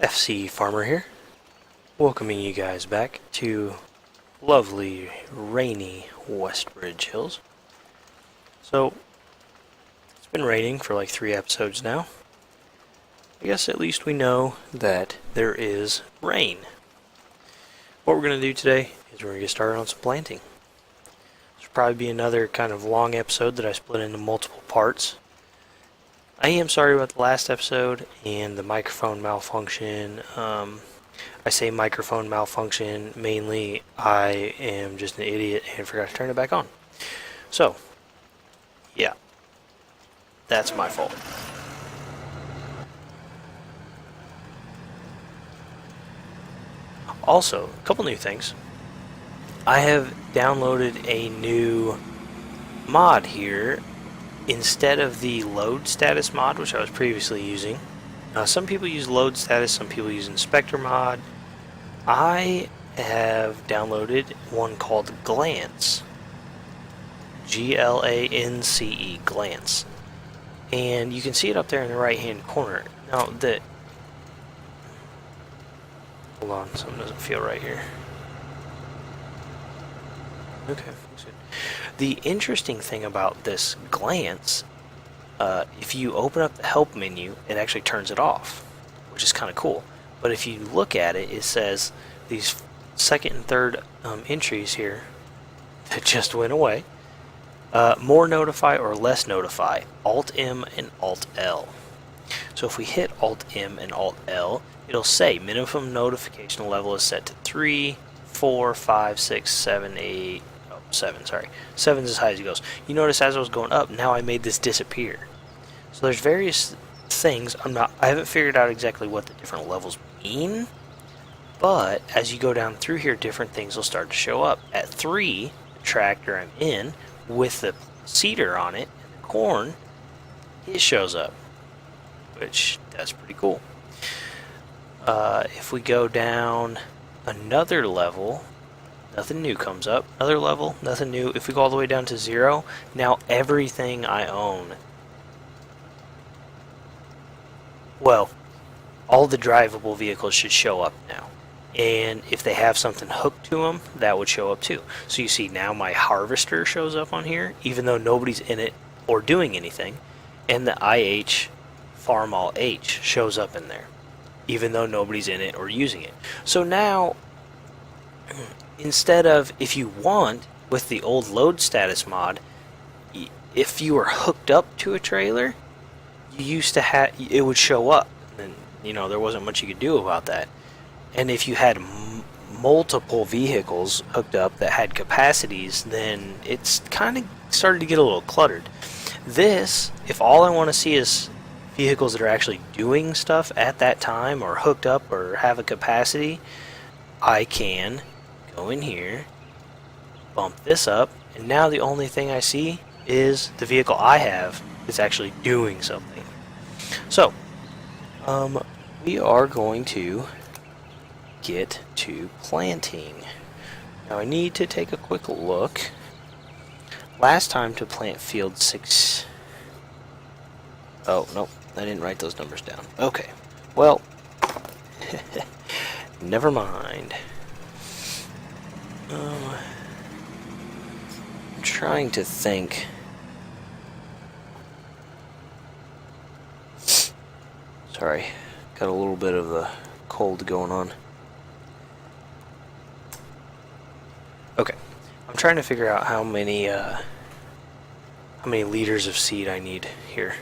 FC Farmer here, welcoming you guys back to lovely, rainy Westbridge Hills. So, it's been raining for like 3 episodes now. I guess at least we know that there is rain. What we're going to do today is we're going to get started on some planting. This will probably be another kind of long episode that I split into multiple parts. I am sorry about the last episode and the microphone malfunction. I say microphone malfunction, mainly I am just an idiot and forgot to turn it back on. So, yeah, that's my fault. Also, a couple new things. I have downloaded a new mod here instead of the load status mod, which I was previously using. Some people use load status, some people use inspector mod. I have downloaded one called Glance. Glance, Glance. And you can see it up there in the right hand corner. Now, hold on, something doesn't feel right here. Okay, looks good. The interesting thing about this Glance, if you open up the help menu, it actually turns it off, which is kind of cool. But if you look at it, it says these second and third entries here that just went away. More notify or less notify, Alt-M and Alt-L. So if we hit Alt-M and Alt-L, it'll say minimum notification level is set to 3, 4, 5, 6, 7, 8, 7, sorry. 7 is as high as it goes. You notice as I was going up, now I made this disappear. So there's various things. I haven't figured out exactly what the different levels mean, but as you go down through here, different things will start to show up. At 3, the tractor I'm in, with the seeder on it, and the corn, it shows up, which that's pretty cool. If we go down another level, nothing new comes up. Another level, nothing new. If we go all the way down to 0, now everything I own, well, all the drivable vehicles should show up now. And if they have something hooked to them, that would show up too. So you see now my harvester shows up on here, even though nobody's in it or doing anything. And the IH Farm All H shows up in there, even though nobody's in it or using it. So now, instead of, if you want, with the old load status mod, if you were hooked up to a trailer, you used to have, it would show up. And, you know, there wasn't much you could do about that. And if you had multiple vehicles hooked up that had capacities, then it's kind of started to get a little cluttered. This, if all I want to see is vehicles that are actually doing stuff at that time or hooked up or have a capacity, I can go in here, bump this up, and now the only thing I see is the vehicle I have is actually doing something. So, we are going to get to planting. Now I need to take a quick look. Last time to plant field 6. Oh, nope, I didn't write those numbers down. Okay, well, never mind. I'm trying to think. Sorry, got a little bit of a cold going on. Okay, I'm trying to figure out how many liters of seed I need here.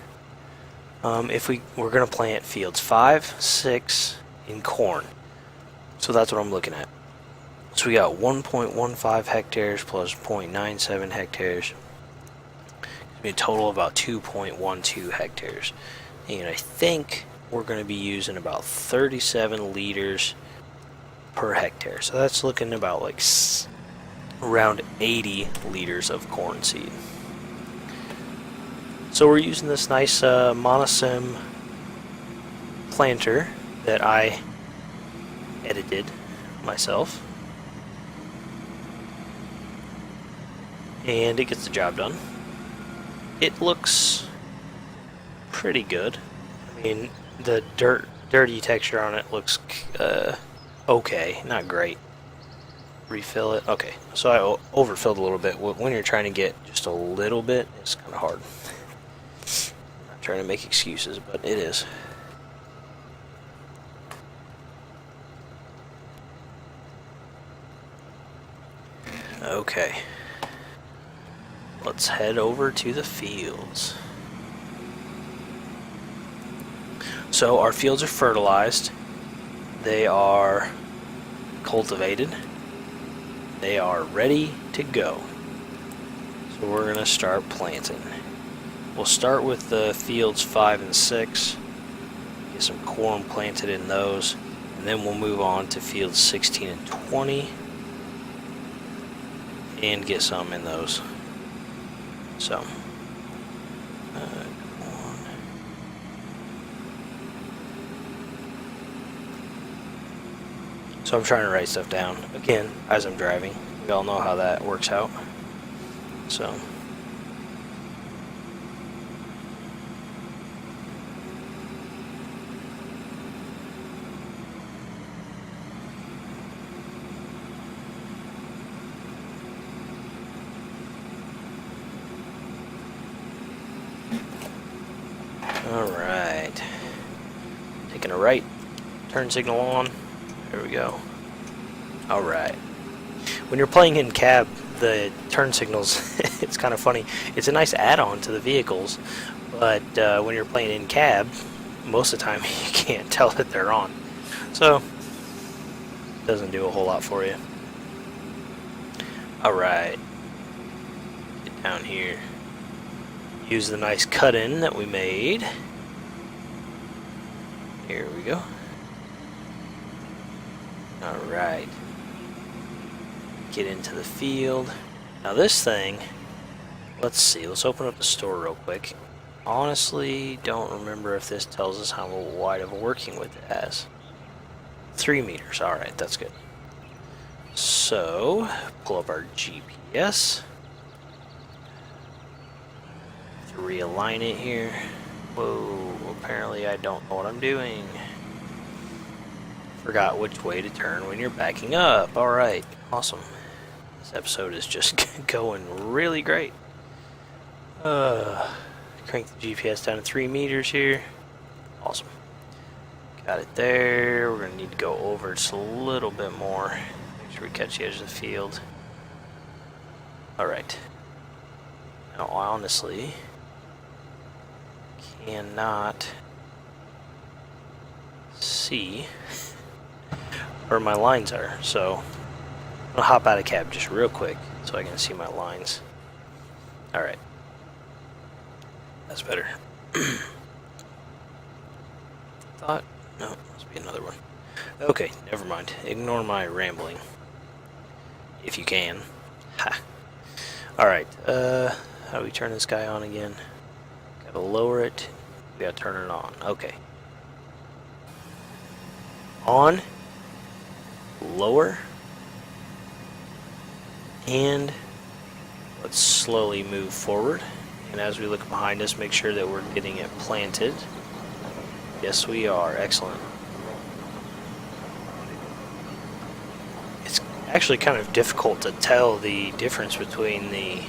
If we're gonna plant fields 5, 6 in corn, so that's what I'm looking at. So we got 1.15 hectares plus 0.97 hectares. It's be a total of about 2.12 hectares, and I think we're going to be using about 37 liters per hectare. So that's looking about like around 80 liters of corn seed. So we're using this nice Monosem planter that I edited myself, and it gets the job done. It looks pretty good. I mean, the dirt dirty texture on it looks okay, not great. Refill it. Okay, so I overfilled a little bit. When you're trying to get just a little bit, it's kind of hard. I'm not trying to make excuses, but it is. Okay, let's head over to the fields. So our fields are fertilized, they are cultivated, they are ready to go. So we're going to start planting. We'll start with the fields 5 and 6, get some corn planted in those, and then we'll move on to fields 16 and 20 and get some in those. So So I'm trying to write stuff down, again, as I'm driving. We all know how that works out. So. Alright. Taking a right, turn signal on. There we go. Alright. When you're playing in cab, the turn signals, it's kind of funny. It's a nice add-on to the vehicles, but when you're playing in cab, most of the time you can't tell that they're on. So, it doesn't do a whole lot for you. Alright. Get down here. Use the nice cut-in that we made. Here we go. Alright. Get into the field. Now this thing, let's see, let's open up the store real quick. Honestly, don't remember if this tells us how wide of a working width it has. 3 meters, alright, that's good. So, pull up our GPS. Realign it here. Whoa, apparently I don't know what I'm doing. Forgot which way to turn when you're backing up. Alright, awesome. This episode is just going really great. Crank the GPS down to 3 meters here. Awesome. Got it there. We're going to need to go over just a little bit more. Make sure we catch the edge of the field. Alright. Now, honestly, cannot see where my lines are, so I'm gonna hop out of cab just real quick so I can see my lines. Alright, that's better. Thought, no, must be another one. Okay, never mind, ignore my rambling if you can. Ha. Alright, how do we turn this guy on again? Gotta lower it, we gotta turn it on. Okay, on, lower, and let's slowly move forward. And as we look behind us, make sure that we're getting it planted. Yes, we are. Excellent. It's actually kind of difficult to tell the difference between the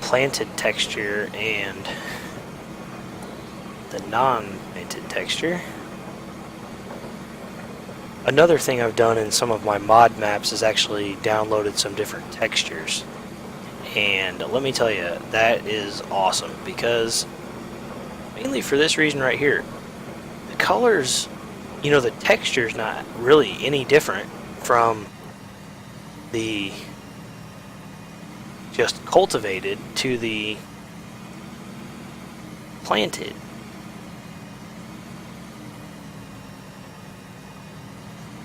planted texture and the non-planted texture. Another thing I've done in some of my mod maps is actually downloaded some different textures. And let me tell you, that is awesome, because mainly for this reason right here, the colors, you know, the texture's not really any different from the just cultivated to the planted.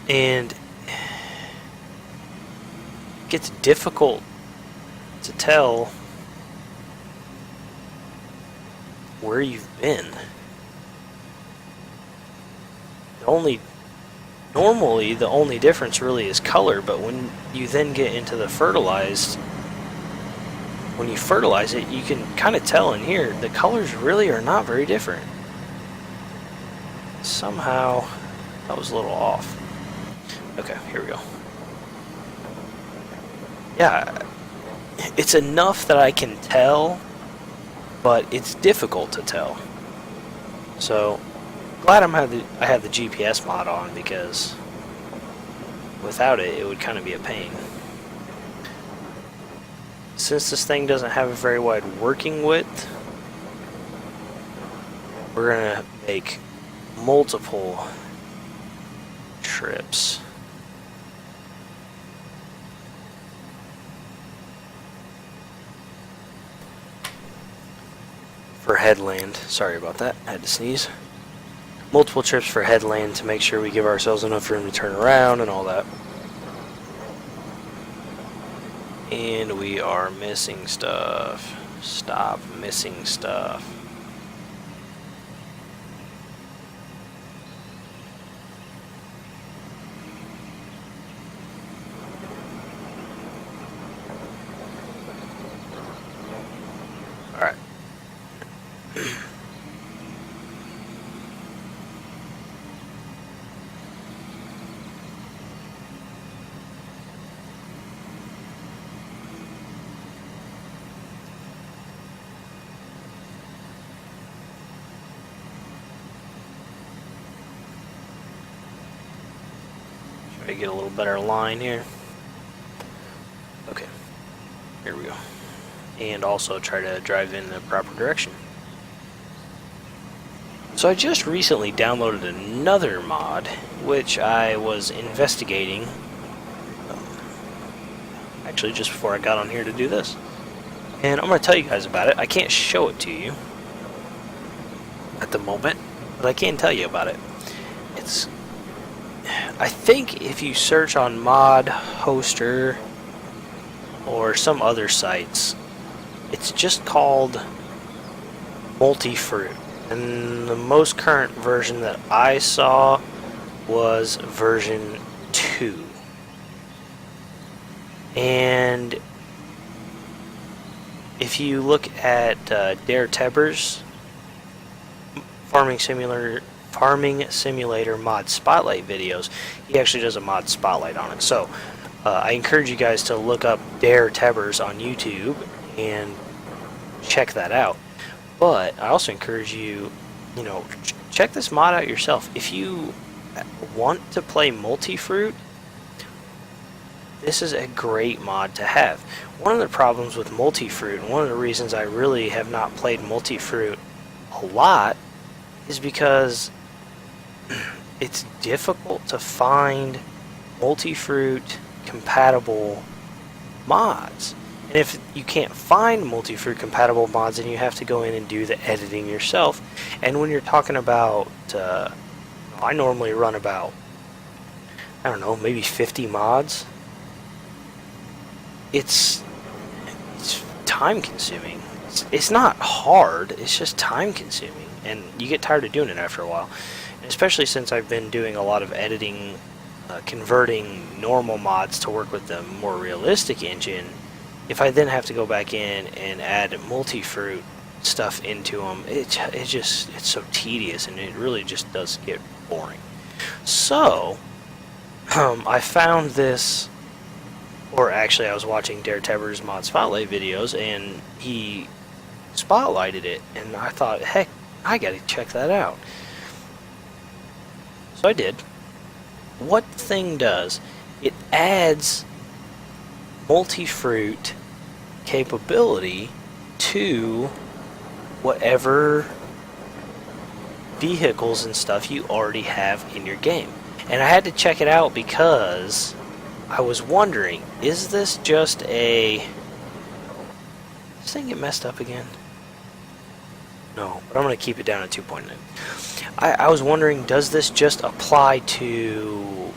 And it gets difficult to tell where you've been. Normally the only difference really is color, but when you then get into the fertilized, when you fertilize it, you can kind of tell in here the colors really are not very different. somehow that was a little off. Okay, here we go. Yeah, it's enough that I can tell, but it's difficult to tell. So, glad I have the GPS mod on, because without it, it would kind of be a pain. Since this thing doesn't have a very wide working width, we're gonna make multiple trips. For headland. Sorry about that, I had to sneeze. Multiple trips for headland to make sure we give ourselves enough room to turn around and all that. And we are missing stuff. Stop missing stuff. Alright. Try to get a little better line here. Okay. Here we go. And also try to drive in the proper direction. So I just recently downloaded another mod, which I was investigating, actually just before I got on here to do this. And I'm going to tell you guys about it. I can't show it to you at the moment, but I can tell you about it. I think if you search on Mod Hoster or some other sites, it's just called Multi-Fruit. And the most current version that I saw was version 2. And if you look at Dare Tebber's Farming Simulator mod spotlight videos, he actually does a mod spotlight on it. So I encourage you guys to look up Dare Tebber's on YouTube and check that out. But I also encourage you, check this mod out yourself. If you want to play Multi-Fruit, this is a great mod to have. One of the problems with Multi-Fruit, and one of the reasons I really have not played Multi-Fruit a lot, is because it's difficult to find Multi-Fruit compatible mods. And if you can't find Multi-Fruit compatible mods, then you have to go in and do the editing yourself. And when you're talking about, I normally run about, I don't know, maybe 50 mods. It's time consuming. It's not hard, it's just time consuming. And you get tired of doing it after a while. And especially since I've been doing a lot of editing, converting normal mods to work with the more realistic engine. If I then have to go back in and add Multi-Fruit stuff into them, it's so tedious, and it really just does get boring. So I found this, or actually I was watching Dare Tebber's mod spotlight videos, and he spotlighted it, and I thought, heck, I gotta check that out. So I did. What the thing does, it adds Multi-Fruit capability to whatever vehicles and stuff you already have in your game. And I had to check it out because I was wondering, is this just a... Did this thing get messed up again? No, but I'm going to keep it down at 2.9. I was wondering, does this just apply to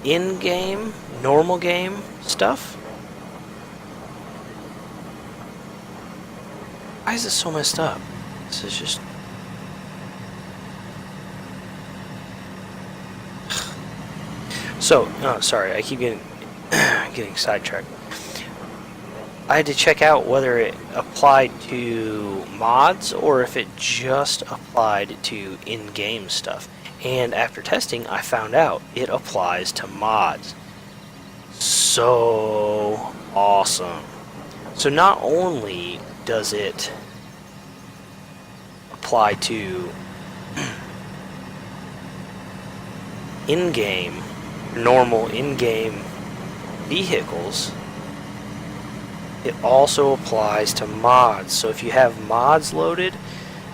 in-game, normal game stuff? Why is this so messed up? This is just... So, sorry, I keep getting sidetracked. I had to check out whether it applied to mods or if it just applied to in-game stuff. And after testing, I found out it applies to mods. So awesome. So not only does it apply to in-game, normal in-game vehicles, it also applies to mods. So if you have mods loaded,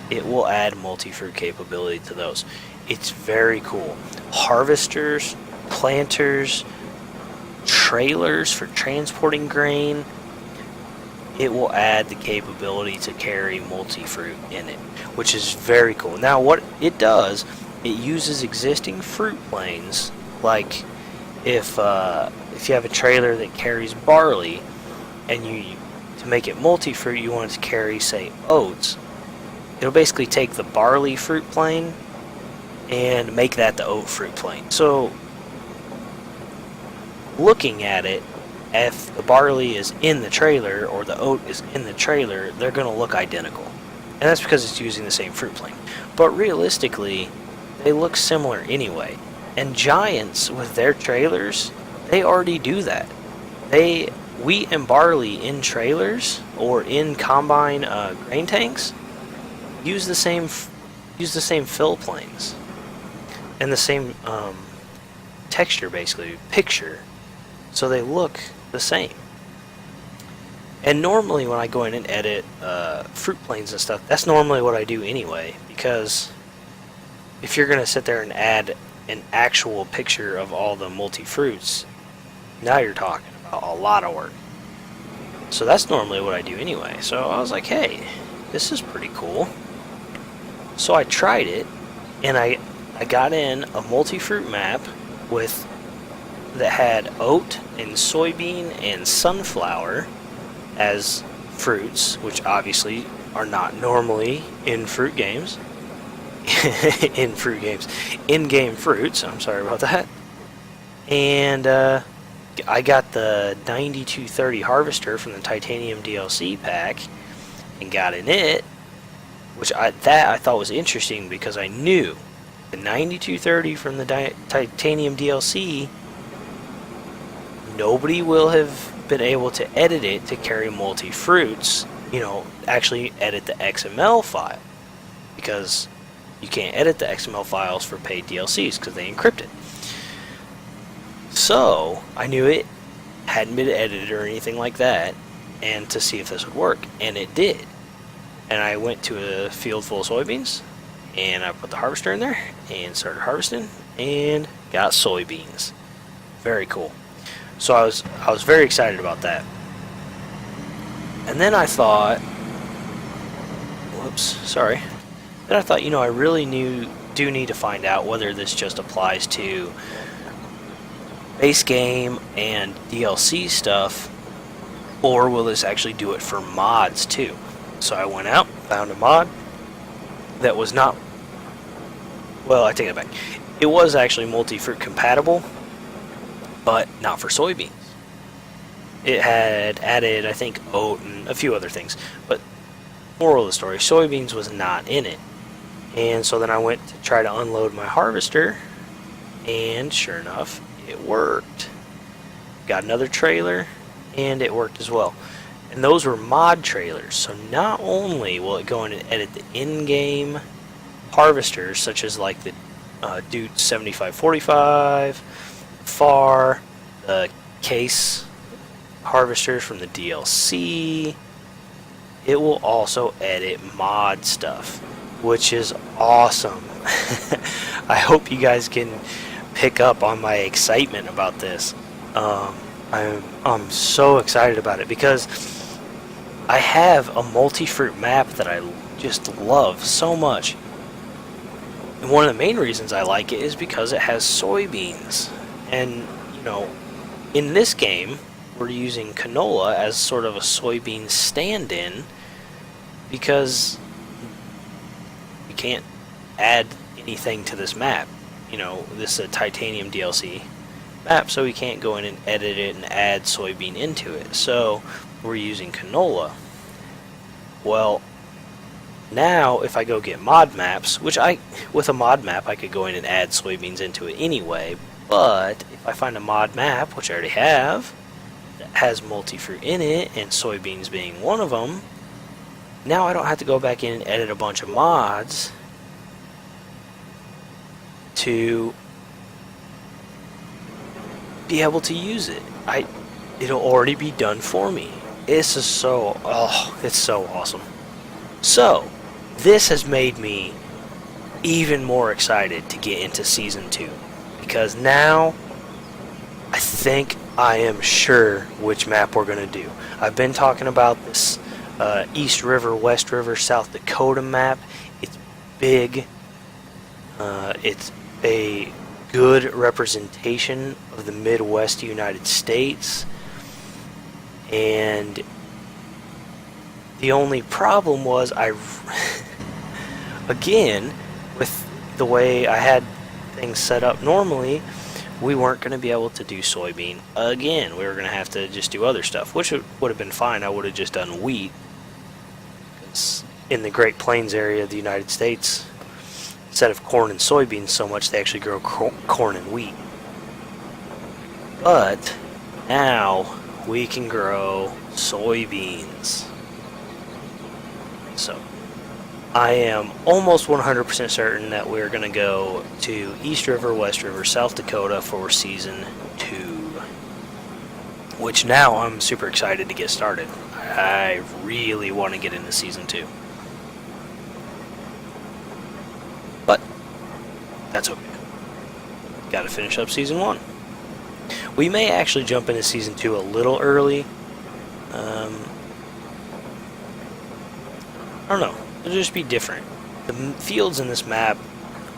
it will add multi-fruit capability to those. It's very cool. Harvesters, planters, trailers for transporting grain, it will add the capability to carry multi-fruit in it, which is very cool. Now what it does, it uses existing fruit planes. Like if you have a trailer that carries barley, and to make it multi-fruit, you want it to carry, say, oats, it'll basically take the barley fruit plane and make that the oat fruit plane. So looking at it, if the barley is in the trailer or the oat is in the trailer, they're going to look identical. And that's because it's using the same fruit plane. But realistically, they look similar anyway. And Giants, with their trailers, they already do that. Wheat and barley in trailers or in combine grain tanks use the same fill planes and the same texture, basically picture, so they look the same. And normally when I go in and edit fruit planes and stuff, that's normally what I do anyway, because if you're gonna sit there and add an actual picture of all the multi-fruits, now you're talking about a lot of work. So that's normally what I do anyway. So I was like, hey, this is pretty cool. So I tried it, and I got in a multi-fruit map that had oat and soybean and sunflower as fruits, which obviously are not normally in fruit games. In-game fruits, I'm sorry about that. And I got the 9230 harvester from the Titanium DLC pack and got in it, which I thought was interesting, because I knew the 9230 from the Titanium DLC, nobody will have been able to edit it to carry multi-fruits, actually edit the XML file, because you can't edit the XML files for paid DLCs because they encrypt it. So I knew it hadn't been edited or anything like that, and to see if this would work, and it did. And I went to a field full of soybeans, and I put the harvester in there and started harvesting and got soybeans. Very cool. So I was very excited about that. And then I thought, then I thought, I really do need to find out whether this just applies to base game and DLC stuff, or will this actually do it for mods too? So I went out, found a mod that was not, well, I take it back. It was actually multi-fruit compatible, but not for soybeans. It had added, I think, oat and a few other things, but moral of the story, soybeans was not in it. And so then I went to try to unload my harvester, and sure enough, it worked. Got another trailer, and it worked as well. And those were mod trailers, so not only will it go in and edit the in-game harvesters, such as like the Dude 7545, FAR, the case harvesters from the DLC, it will also edit mod stuff, which is awesome. I hope you guys can pick up on my excitement about this. I'm so excited about it because I have a multi-fruit map that I just love so much. And one of the main reasons I like it is because it has soybeans. And, in this game, we're using canola as sort of a soybean stand-in because we can't add anything to this map. This is a Titanium DLC map, so we can't go in and edit it and add soybean into it. So we're using canola. Well, now if I go get mod maps, which with a mod map I could go in and add soybeans into it anyway, but if I find a mod map, which I already have, that has multi-fruit in it, and soybeans being one of them, now I don't have to go back in and edit a bunch of mods to be able to use it. It'll already be done for me. It's so awesome. So, this has made me even more excited to get into Season 2. Because now, I think I am sure which map we're going to do. I've been talking about this East River, West River, South Dakota map. It's big. It's a good representation of the Midwest United States. And the only problem was again, with the way I had things set up normally, we weren't going to be able to do soybean again. We were going to have to just do other stuff, which would have been fine. I would have just done wheat. Because in the Great Plains area of the United States, instead of corn and soybeans so much, they actually grow corn and wheat. But now we can grow soybeans. So I am almost 100% certain that we're going to go to East River, West River, South Dakota for Season 2. Which now I'm super excited to get started. I really want to get into Season 2. But that's okay. Gotta finish up Season 1. We may actually jump into Season 2 a little early. I don't know. It'll just be different. The fields in this map,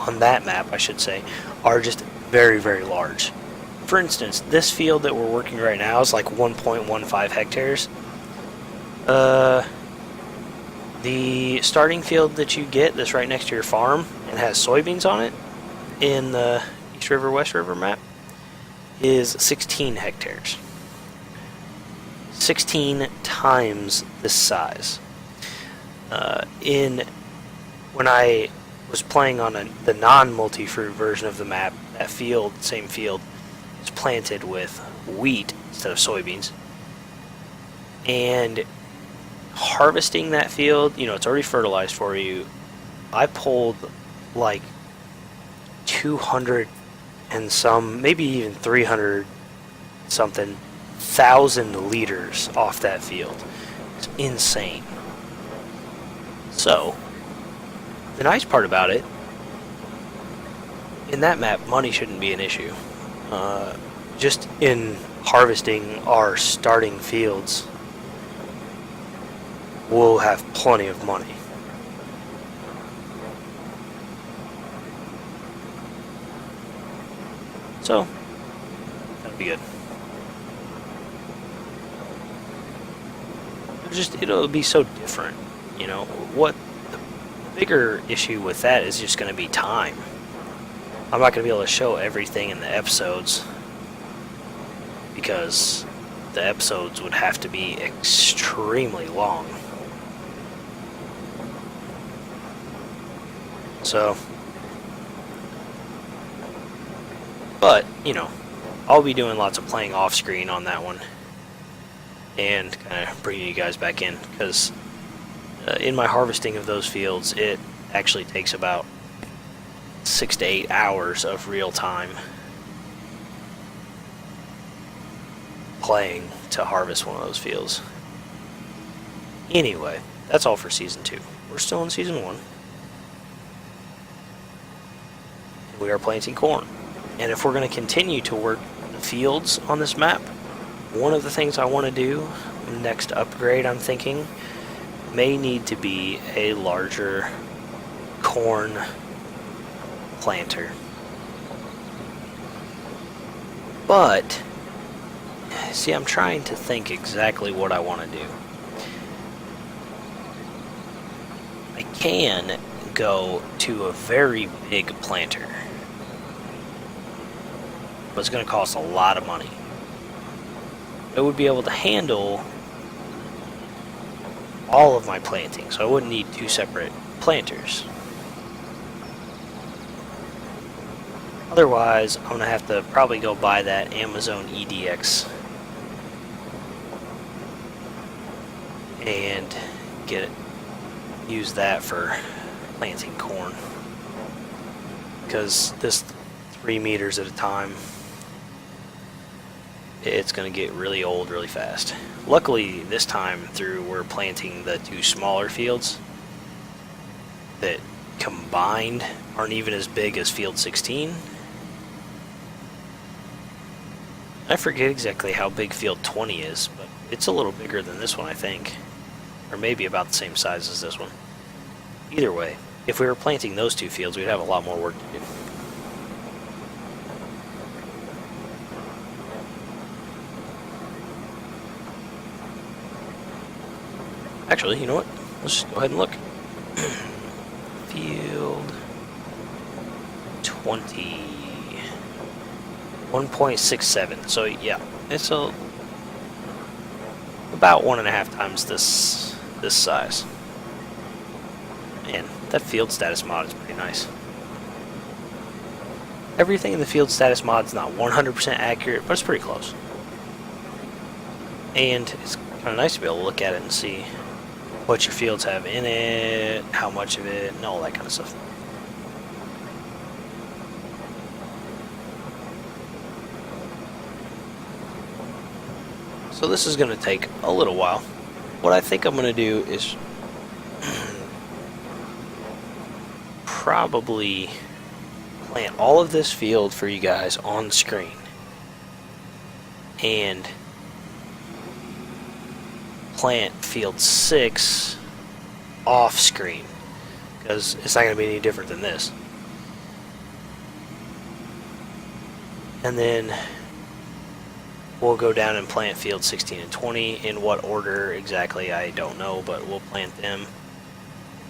on that map I should say, are just very, very large. For instance, this field that we're working right now is like 1.15 hectares. The starting field that you get that's right next to your farm and has soybeans on it in the East River, West River map is 16 hectares. 16 times this size. When I was playing on the non-multi-fruit version of the map, that field, same field, is planted with wheat instead of soybeans. And harvesting that field, it's already fertilized for you. I pulled like 200 and some, maybe even 300 something thousand liters off that field. It's insane. So, the nice part about it, in that map, money shouldn't be an issue. Just in harvesting our starting fields, we'll have plenty of money. So, that'll be good. It'll be so different. What the bigger issue with that is just going to be time. I'm not going to be able to show everything in the episodes because the episodes would have to be extremely long. So, but, I'll be doing lots of playing off screen on that one and kind of bringing you guys back in because in my harvesting of those fields, it actually takes about 6 to 8 hours of real time playing to harvest one of those fields. Anyway, that's all for Season 2. We're still in Season 1. And we are planting corn. And if we're going to continue to work the fields on this map, one of the things I want to do, next upgrade I'm thinking, may need to be a larger corn planter. But, see, I'm trying to think exactly what I want to do. I can go to a very big planter, but it's going to cost a lot of money. It would be able to handle all of my planting, so I wouldn't need two separate planters. Otherwise, I'm going to have to probably go buy that Amazon EDX and use that for planting corn, because this 3 meters at a time, it's going to get really old really fast. Luckily this time through we're planting the two smaller fields that combined aren't even as big as field 16. I forget exactly how big field 20 is, but it's a little bigger than this one, I think. Or maybe about the same size as this one. Either way, if we were planting those two fields, we'd have a lot more work to do. Actually, you know what? Let's just go ahead and look. Field 20. 1.67. So yeah, it's about 1.5 times this size. Man, that field status mod is pretty nice. Everything in the field status mod is not 100% accurate, but it's pretty close. And it's kind of nice to be able to look at it and see what your fields have in it, how much of it, and all that kind of stuff. So this is going to take a little while. What I think I'm going to do is probably plant all of this field for you guys on screen and plant field 6 off screen, because it's not going to be any different than this. And then we'll go down and plant field 16 and 20. In what order exactly, I don't know, but we'll plant them.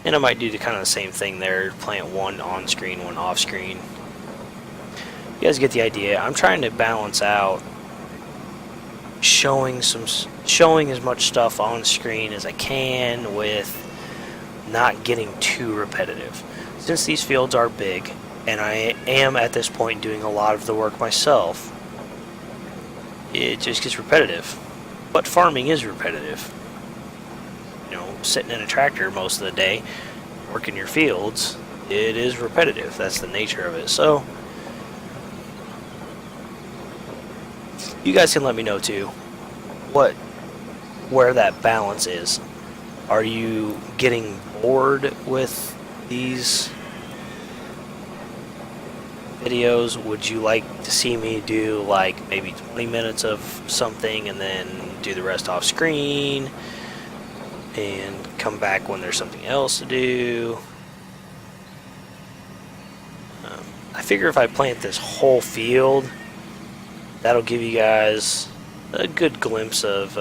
And I might do the kind of the same thing there, plant one on screen, one off screen. You guys get the idea. I'm trying to balance out showing as much stuff on screen as I can with not getting too repetitive. Since these fields are big, and I am at this point doing a lot of the work myself, it just gets repetitive. But farming is repetitive. You know, sitting in a tractor most of the day, working your fields, it is repetitive. That's the nature of it. So you guys can let me know too where that balance is. Are you getting bored with these videos? Would you like to see me do like maybe 20 minutes of something and then do the rest off screen and come back when there's something else to do? I figure if I plant this whole field, that'll give you guys a good glimpse of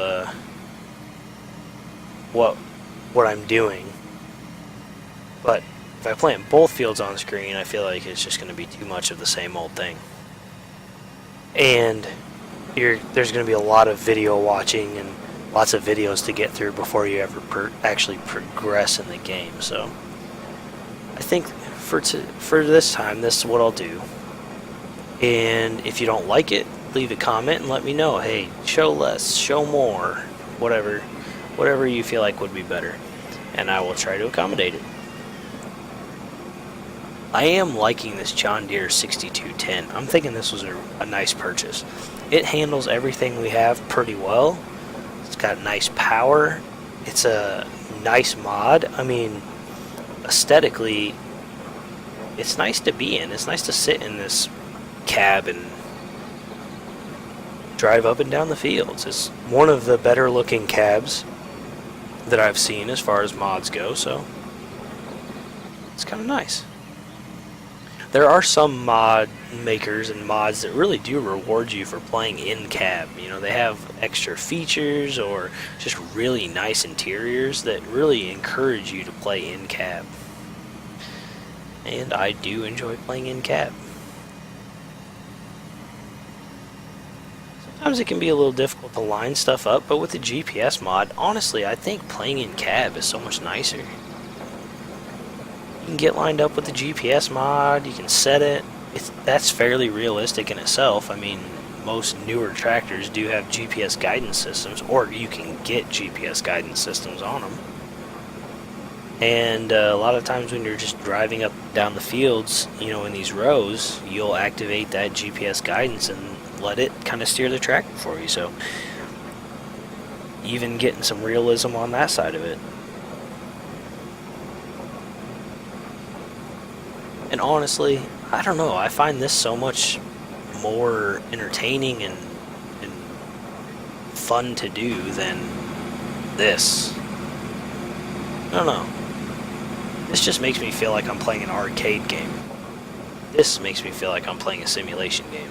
what I'm doing. But if I plant both fields on screen, I feel like it's just going to be too much of the same old thing. And there's going to be a lot of video watching and lots of videos to get through before you ever actually progress in the game. So I think for this time, this is what I'll do. And if you don't like it, leave a comment and let me know. Hey, show less, show more, whatever you feel like would be better, and I will try to accommodate it. I am liking this John Deere 6210. I'm thinking this was a nice purchase. It handles everything we have pretty well. It's got nice power. It's a nice mod. I mean, aesthetically, it's nice to be in. It's nice to sit in this cab and drive up and down the fields. It's one of the better looking cabs that I've seen as far as mods go, so it's kind of nice. There are some mod makers and mods that really do reward you for playing in cab. You know, they have extra features or just really nice interiors that really encourage you to play in cab. And I do enjoy playing in cab. Sometimes it can be a little difficult to line stuff up, but with the GPS mod, honestly, I think playing in cab is so much nicer. You can get lined up with the GPS mod, you can set it. That's fairly realistic in itself. I mean, most newer tractors do have GPS guidance systems, or you can get GPS guidance systems on them. And a lot of times when you're just driving up down the fields, you know, in these rows, you'll activate that GPS guidance and let it kind of steer the tractor for you. So even getting some realism on that side of it. And honestly, I don't know, I find this so much more entertaining and fun to do than this. I don't know. This just makes me feel like I'm playing an arcade game. This makes me feel like I'm playing a simulation game.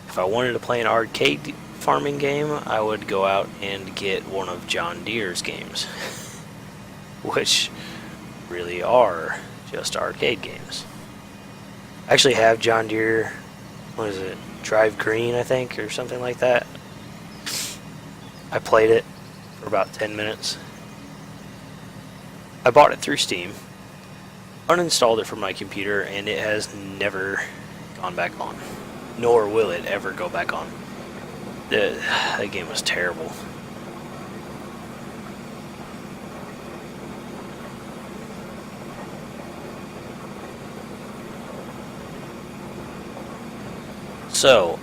If I wanted to play an arcade farming game, I would go out and get one of John Deere's games, which really are just arcade games. I actually have John Deere, what is it, Drive Green, I think, or something like that. I played it for about 10 minutes. I bought it through Steam, uninstalled it from my computer, and it has never gone back on. Nor will it ever go back on. That game was terrible. So,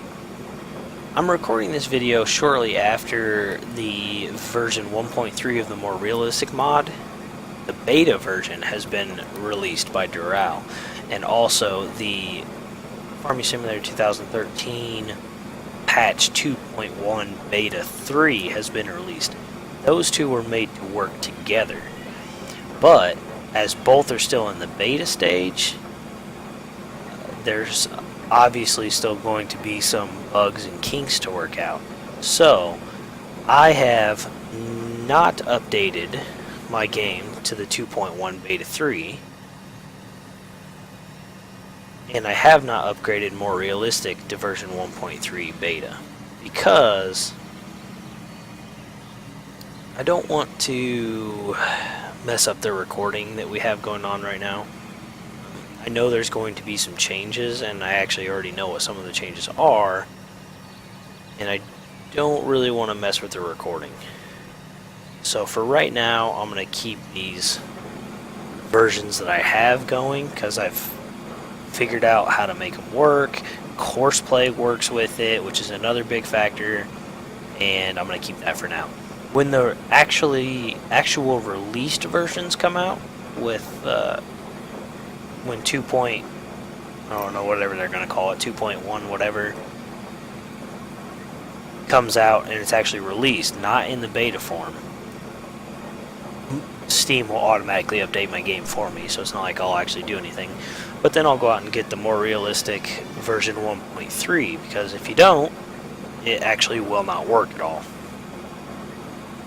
I'm recording this video shortly after the version 1.3 of the more realistic mod. The beta version has been released by Doral, and also the Farming Simulator 2013 patch 2.1 beta 3 has been released. Those two were made to work together, but as both are still in the beta stage, there's obviously still going to be some bugs and kinks to work out. So I have not updated my game to the 2.1 beta 3, and I have not upgraded More Realistic to version 1.3 beta because I don't want to mess up the recording that we have going on right now. I know there's going to be some changes, and I actually already know what some of the changes are, and I don't really want to mess with the recording. So for right now, I'm going to keep these versions that I have going because I've figured out how to make them work. Courseplay works with it, which is another big factor, and I'm going to keep that for now. When the actual released versions come out with when 2. I don't know, whatever they're going to call it, 2.1 whatever comes out and it's actually released, not in the beta form, Steam will automatically update my game for me, so it's not like I'll actually do anything. But then I'll go out and get the more realistic version 1.3, because if you don't, it actually will not work at all.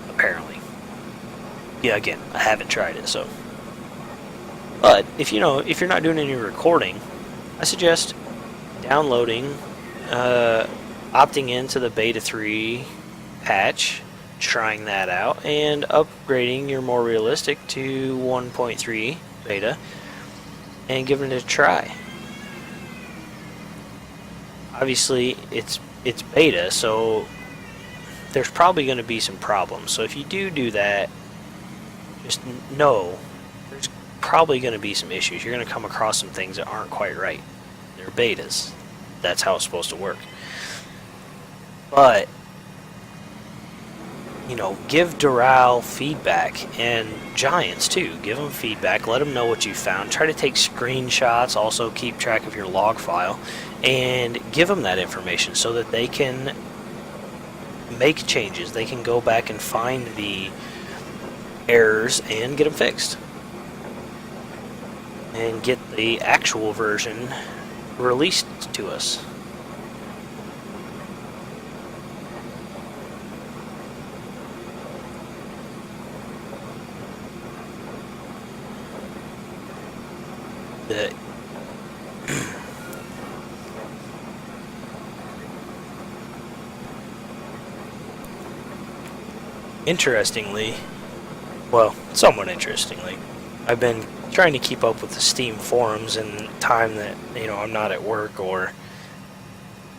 Apparently. Yeah, again, I haven't tried it, so. But if you're not doing any recording, I suggest downloading, opting into the beta 3 patch, trying that out, and upgrading your more realistic to 1.3 beta and giving it a try. Obviously it's beta, so there's probably going to be some problems. So if you do that, just know there's probably going to be some issues. You're going to come across some things that aren't quite right. They're betas. That's how it's supposed to work. But give Doral feedback, and Giants too. Give them feedback. Let them know what you found. Try to take screenshots. Also keep track of your log file, and give them that information so that they can make changes. They can go back and find the errors and get them fixed, and get the actual version released to us. interestingly, well, somewhat interestingly, I've been trying to keep up with the Steam forums in time that, I'm not at work or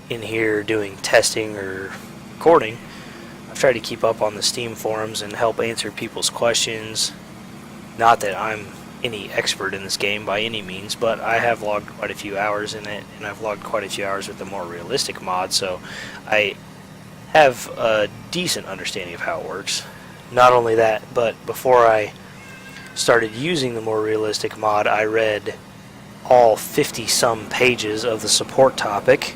in here doing testing or recording. I've tried to keep up on the Steam forums and help answer people's questions. Not that I'm any expert in this game by any means, but I have logged quite a few hours in it, and I've logged quite a few hours with the more realistic mod, so I have a decent understanding of how it works. Not only that, but before I started using the more realistic mod, I read all 50-some pages of the support topic,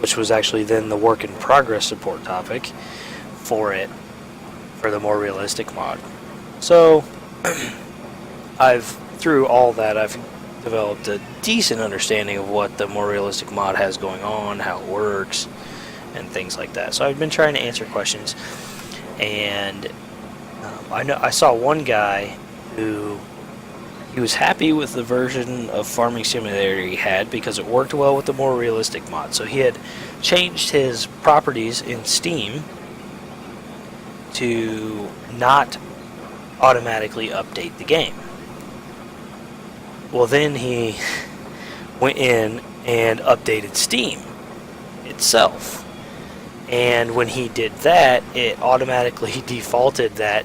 which was actually then the work in progress support topic for the more realistic mod. So through all that, I've developed a decent understanding of what the more realistic mod has going on, how it works, and things like that. So I've been trying to answer questions, and I saw one guy who he was happy with the version of Farming Simulator he had because it worked well with the more realistic mod. So he had changed his properties in Steam to not automatically update the game. Well, then he went in and updated Steam itself. And when he did that, it automatically defaulted that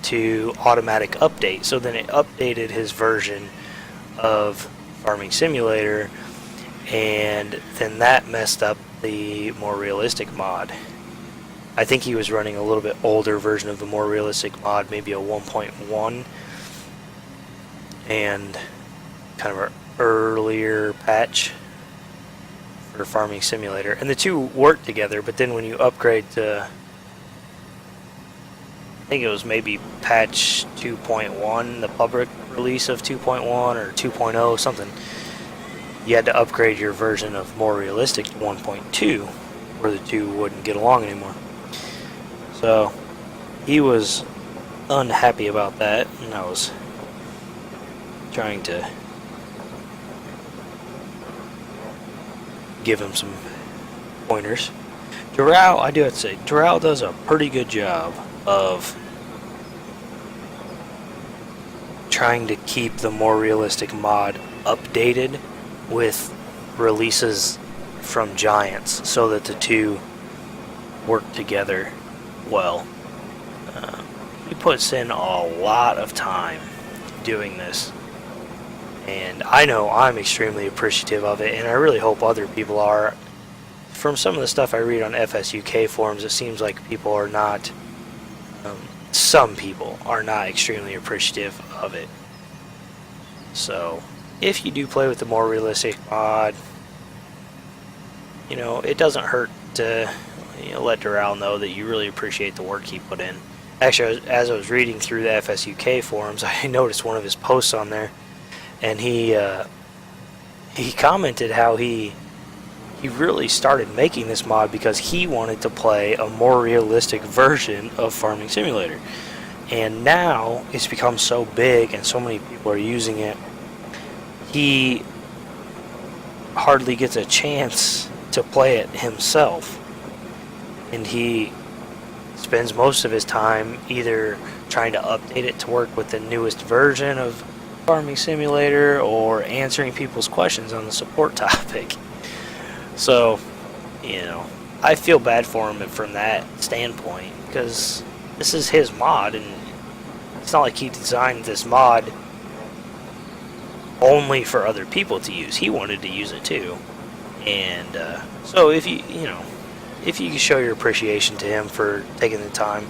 to automatic update. So then it updated his version of Farming Simulator, and then that messed up the more realistic mod. I think he was running a little bit older version of the more realistic mod, maybe a 1.1, and kind of an earlier patch for Farming Simulator. And the two work together, but then when you upgrade to, I think it was maybe patch 2.1, the public release of 2.1 or 2.0, something, you had to upgrade your version of more realistic to 1.2, where the two wouldn't get along anymore. So he was unhappy about that, and I was trying to give him some pointers. Doral, I do have to say, Doral does a pretty good job of trying to keep the more realistic mod updated with releases from Giants so that the two work together well. He puts in a lot of time doing this, and I know I'm extremely appreciative of it, and I really hope other people are. From some of the stuff I read on FSUK forums, it seems like people are not, some people are not extremely appreciative of it. So if you do play with the more realistic mod, it doesn't hurt to let Doral know that you really appreciate the work he put in. Actually, as I was reading through the FSUK forums, I noticed one of his posts on there, and he commented how he really started making this mod because he wanted to play a more realistic version of Farming Simulator. And now it's become so big and so many people are using it, he hardly gets a chance to play it himself. And he spends most of his time either trying to update it to work with the newest version of Farming Simulator or answering people's questions on the support topic. So, I feel bad for him from that standpoint, because this is his mod, and it's not like he designed this mod only for other people to use. He wanted to use it too. And so if you show your appreciation to him for taking the time,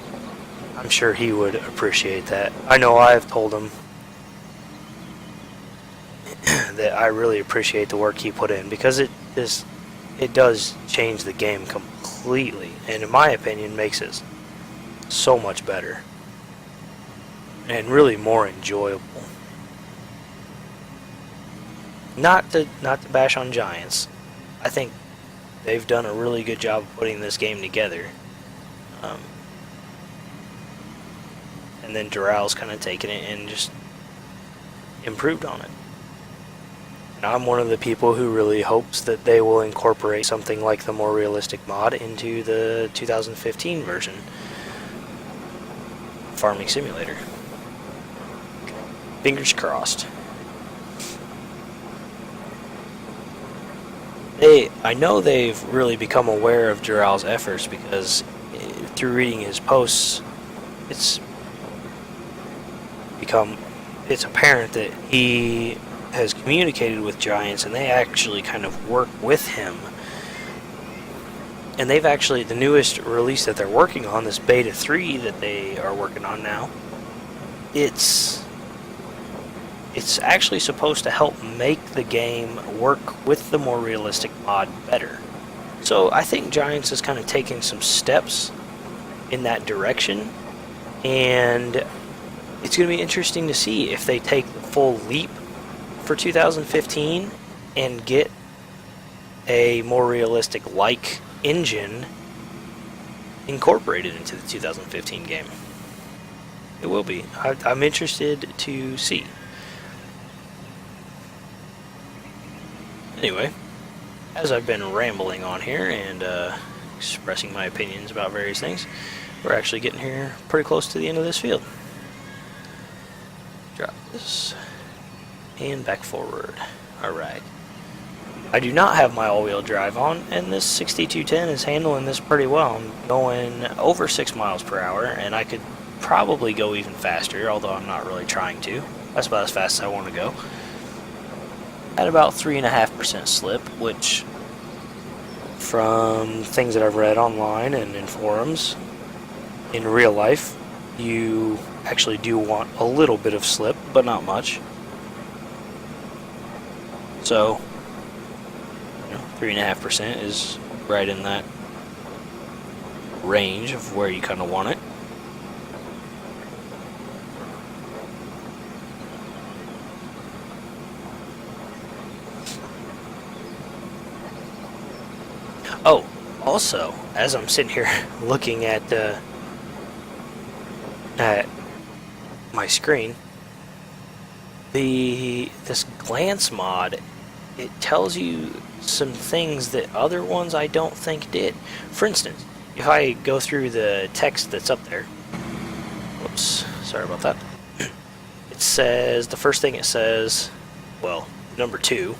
I'm sure he would appreciate that. I know I've told him that I really appreciate the work he put in, because it does change the game completely, and in my opinion makes it so much better and really more enjoyable. Not to bash on Giants. I think they've done a really good job of putting this game together. And then Doral's kind of taken it and just improved on it. And I'm one of the people who really hopes that they will incorporate something like the more realistic mod into the 2015 version. Farming Simulator. Fingers crossed. I know they've really become aware of Dural's efforts because through reading his posts, it's apparent that he has communicated with Giants and they actually kind of work with him. And they've actually, the newest release that they're working on, this Beta 3 that they are working on now, it's actually supposed to help make the game work with the more realistic mod better. So I think Giants is kind of taking some steps in that direction, and it's going to be interesting to see if they take the full leap for 2015 and get a more realistic like engine incorporated into the 2015 game. It will be. I'm interested to see. Anyway, as I've been rambling on here and expressing my opinions about various things, we're actually getting here pretty close to the end of this field. Drop this and back forward. Alright. I do not have my all-wheel drive on, and this 6210 is handling this pretty well. I'm going over 6 miles per hour, and I could probably go even faster, although I'm not really trying to. That's about as fast as I want to go. At about 3.5% slip, which, from things that I've read online and in forums, in real life, you actually do want a little bit of slip, but not much. So, 3.5% is right in that range of where you kind of want it. Oh, also, as I'm sitting here looking at my screen, this glance mod, it tells you some things that other ones I don't think did. For instance, if I go through the text that's up there, whoops, sorry about that. It says, the first thing it says, well, number 2,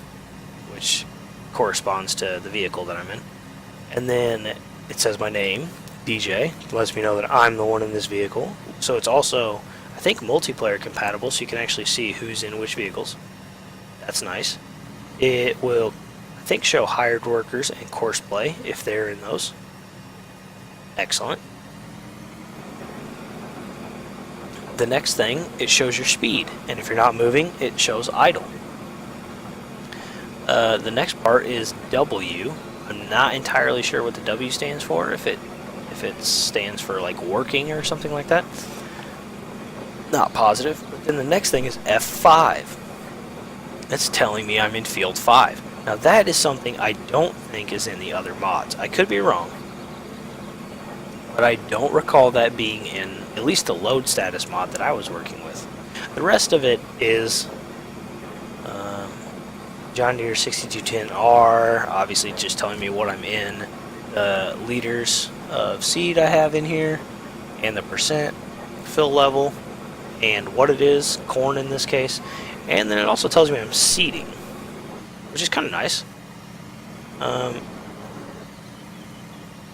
which corresponds to the vehicle that I'm in. And then it says my name, DJ, lets me know that I'm the one in this vehicle. So it's also, I think, multiplayer compatible, so you can actually see who's in which vehicles. That's nice. It will, I think, show hired workers and course play if they're in those. Excellent. The next thing, it shows your speed, and if you're not moving, it shows idle. The next part is W. I'm not entirely sure what the W stands for, if it stands for like working or something like that. Not positive. But then the next thing is F5. That's telling me I'm in field 5. Now that is something I don't think is in the other mods. I could be wrong, but I don't recall that being in at least the load status mod that I was working with. The rest of it is John Deere 6210R, obviously just telling me what I'm in, the liters of seed I have in here, and the percent fill level, and what it is, corn in this case, and then it also tells me I'm seeding, which is kind of nice.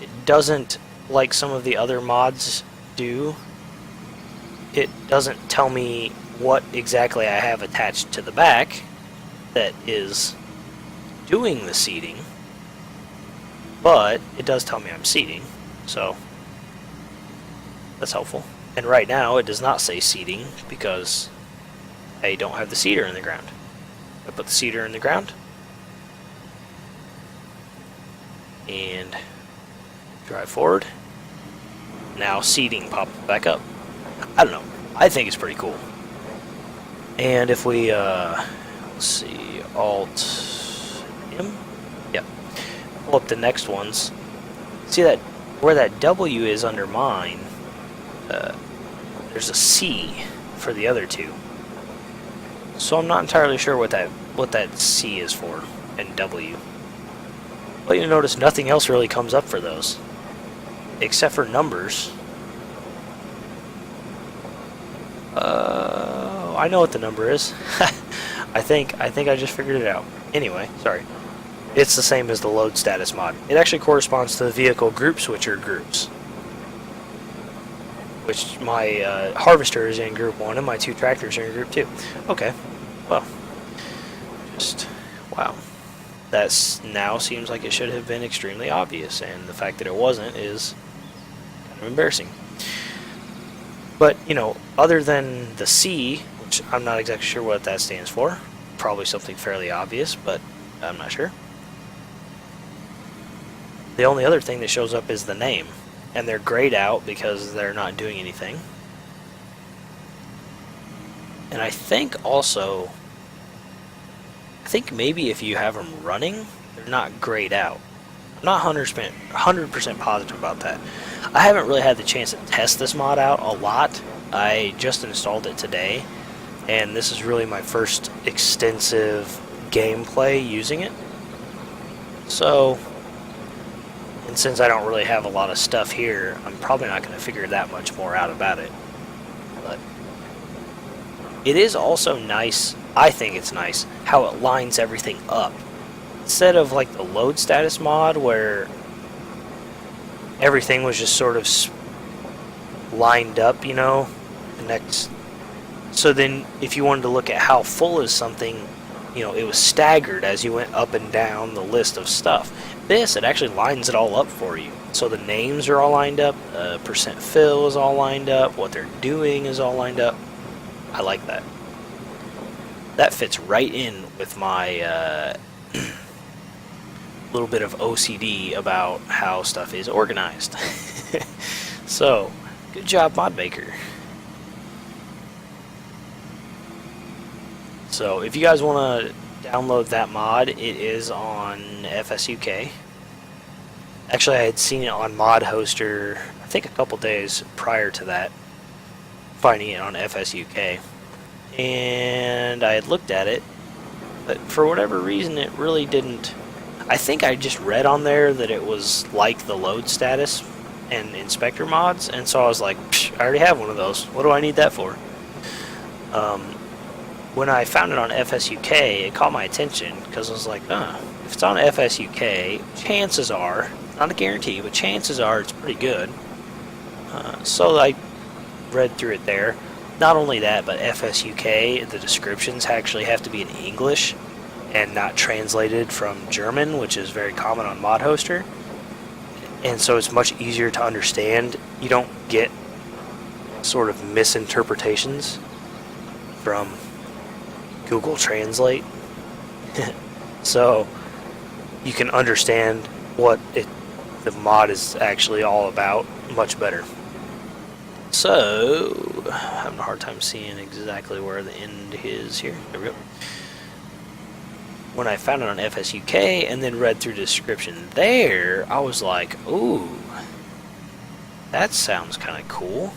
It doesn't, like some of the other mods do, it doesn't tell me what exactly I have attached to the back that is doing the seeding, but it does tell me I'm seeding, so that's helpful. And right now it does not say seeding because I don't have the seeder in the ground. I put the seeder in the ground and drive forward. Now seeding pops back up. I don't know. I think it's pretty cool. And if we let's see, Alt M, yep, pull up the next ones. See that where that W is under mine? There's a C for the other two. So I'm not entirely sure what that C is for and W. But you'll notice nothing else really comes up for those, except for numbers. I know what the number is. I think I just figured it out. Anyway, sorry. It's the same as the load status mod. It actually corresponds to the vehicle group switcher groups, which my harvester is in group 1 and my 2 tractors are in group 2. Okay, well, just wow. That now seems like it should have been extremely obvious, and the fact that it wasn't is kind of embarrassing. But, you know, other than the C, which I'm not exactly sure what that stands for, probably something fairly obvious, but I'm not sure. The only other thing that shows up is the name, and they're grayed out because they're not doing anything. And I think also, maybe if you have them running, they're not grayed out. I'm not 100% positive about that. I haven't really had the chance to test this mod out a lot. I just installed it today, and this is really my first extensive gameplay using it. So, and since I don't really have a lot of stuff here, I'm probably not going to figure that much more out about it. But it is also nice, I think it's nice, how it lines everything up. Instead of like the load status mod where everything was just sort of lined up, you know, the next. So then if you wanted to look at how full is something, you know, it was staggered as you went up and down the list of stuff. This, it actually lines it all up for you. So the names are all lined up, percent fill is all lined up, what they're doing is all lined up. I like that. That fits right in with my little bit of OCD about how stuff is organized. So, good job, ModMaker. So, if you guys want to download that mod, it is on FSUK. Actually, I had seen it on Mod Hoster, I think a couple days prior to that, finding it on FSUK. And I had looked at it, but for whatever reason, it really didn't. I think I just read on there that it was like the load status and inspector mods, and so I was like, I already have one of those. What do I need that for? When I found it on FSUK, it caught my attention because I was like, if it's on FSUK, chances are, not a guarantee, but chances are it's pretty good. So I read through it there. Not only that, but FSUK, the descriptions actually have to be in English and not translated from German, which is very common on Mod Hoster. And so it's much easier to understand. You don't get sort of misinterpretations from Google Translate. So you can understand what the mod is actually all about much better. So, I'm having a hard time seeing exactly where the end is here. There we go. When I found it on FSUK and then read through the description there, I was like, ooh, that sounds kind of cool.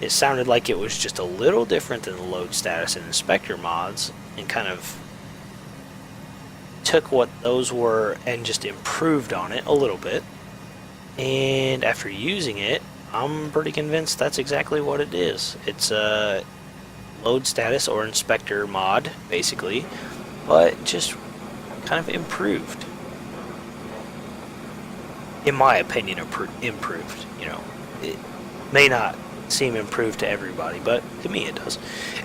It sounded like it was just a little different than the load status and inspector mods, and kind of took what those were and just improved on it a little bit. And after using it, I'm pretty convinced that's exactly what it is. It's a load status or inspector mod, basically, but just kind of improved. In my opinion, improved. You know, it may not seem improved to everybody, but to me it does.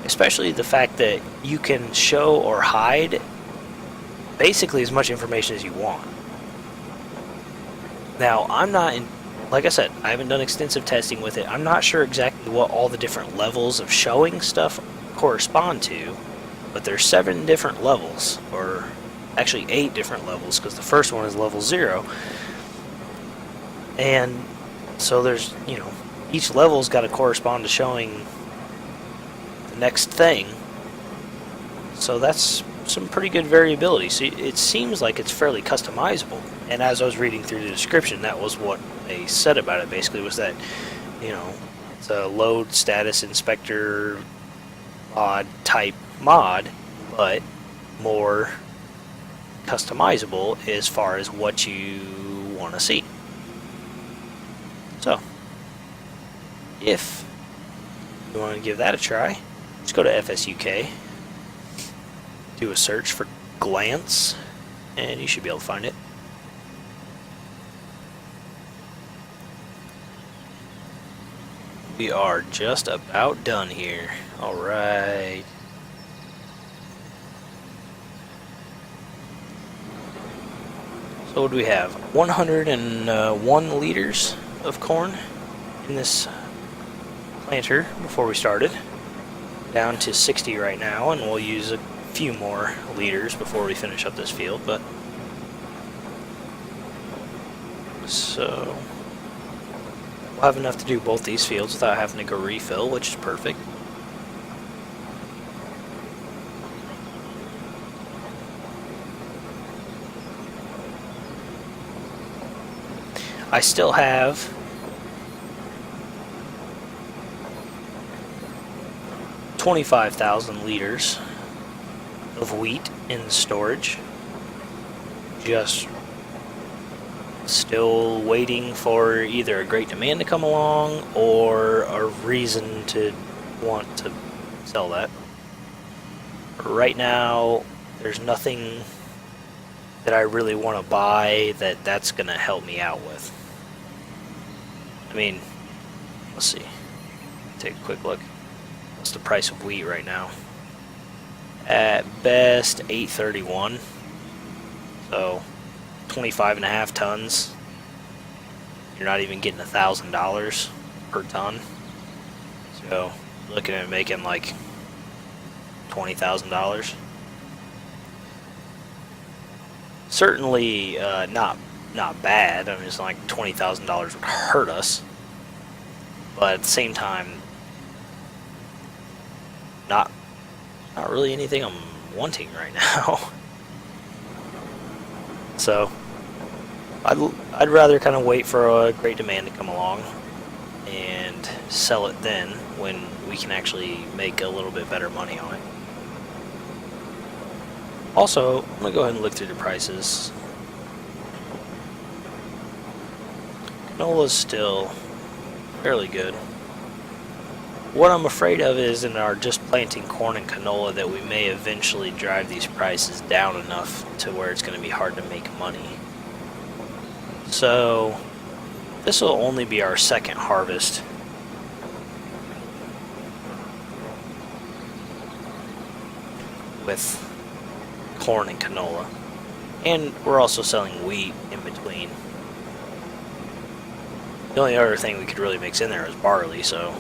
Especially the fact that you can show or hide basically as much information as you want. Now, I'm not in. Like I said, I haven't done extensive testing with it. I'm not sure exactly what all the different levels of showing stuff correspond to, but there's 7 different levels, or actually 8 different levels, because the first one is level 0. And so there's, you know, each level's got to correspond to showing the next thing. So that's some pretty good variability. So it seems like it's fairly customizable. And as I was reading through the description, that was what they said about it, basically, was that, you know, it's a load status inspector mod type mod, but more customizable as far as what you want to see. So, if you want to give that a try, Just go to FSUK, do a search for glance, and you should be able to find it. We are just about done here. Alright. So what do we have? 101 liters of corn in this planter before we started. Down to 60 right now, and we'll use a few more liters before we finish up this field, but so we'll have enough to do both these fields without having to go refill, which is perfect. I still have 25,000 liters of wheat in storage. Just still waiting for either a great demand to come along or a reason to want to sell that. Right now, there's nothing that I really want to buy that's going to help me out with. I mean, let's see. Take a quick look. What's the price of wheat right now? At best, $8.31. So, 25.5 tons. You're not even getting $1,000 per ton. So, looking at making like $20,000. Certainly not bad. I mean, it's not like $20,000 would hurt us, but at the same time, not really anything I'm wanting right now. So I'd rather kind of wait for a great demand to come along and sell it then when we can actually make a little bit better money on it. Also, I'm going to go ahead and look through the prices. Canola's still fairly good. What I'm afraid of is in our just planting corn and canola that we may eventually drive these prices down enough to where it's going to be hard to make money. So, this will only be our second harvest. With corn and canola. And we're also selling wheat in between. The only other thing we could really mix in there is barley, so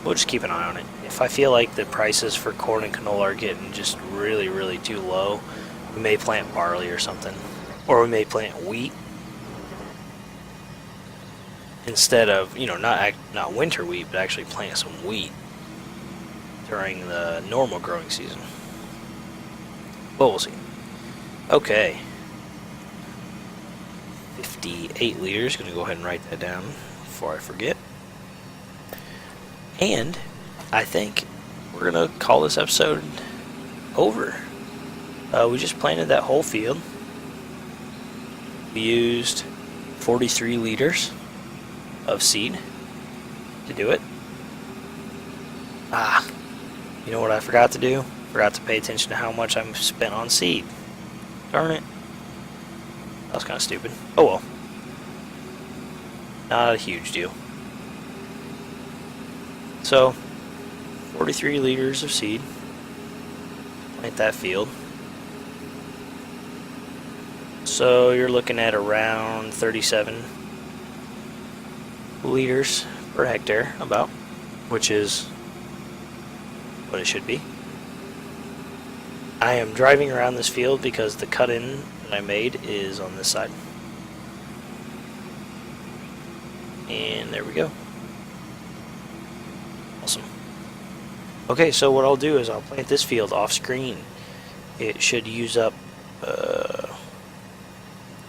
we'll just keep an eye on it. If I feel like the prices for corn and canola are getting just really too low, we may plant barley or something. Or we may plant wheat instead of, you know, not winter wheat, but actually plant some wheat during the normal growing season. But we'll see. Okay. 58 liters. Going to go ahead and write that down before I forget. And I think we're going to call this episode over. We just planted that whole field. We used 43 liters of seed to do it. You know what I forgot to do? Forgot to pay attention to how much I spent on seed. Darn it. That was kind of stupid. Oh well. Not a huge deal. So, 43 liters of seed. Plant that field. So you're looking at around 37 liters per hectare, about, which is what it should be. I am driving around this field because the cut-in that I made is on this side. And there we go. Awesome. Okay, so what I'll do is I'll plant this field off screen. It should use up a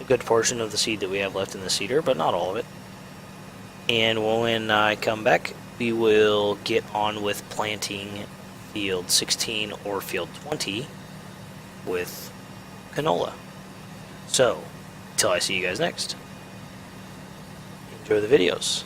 good portion of the seed that we have left in the seeder, but not all of it. And when I come back, we will get on with planting field 16 or field 20 with canola. So, until I see you guys next, enjoy the videos.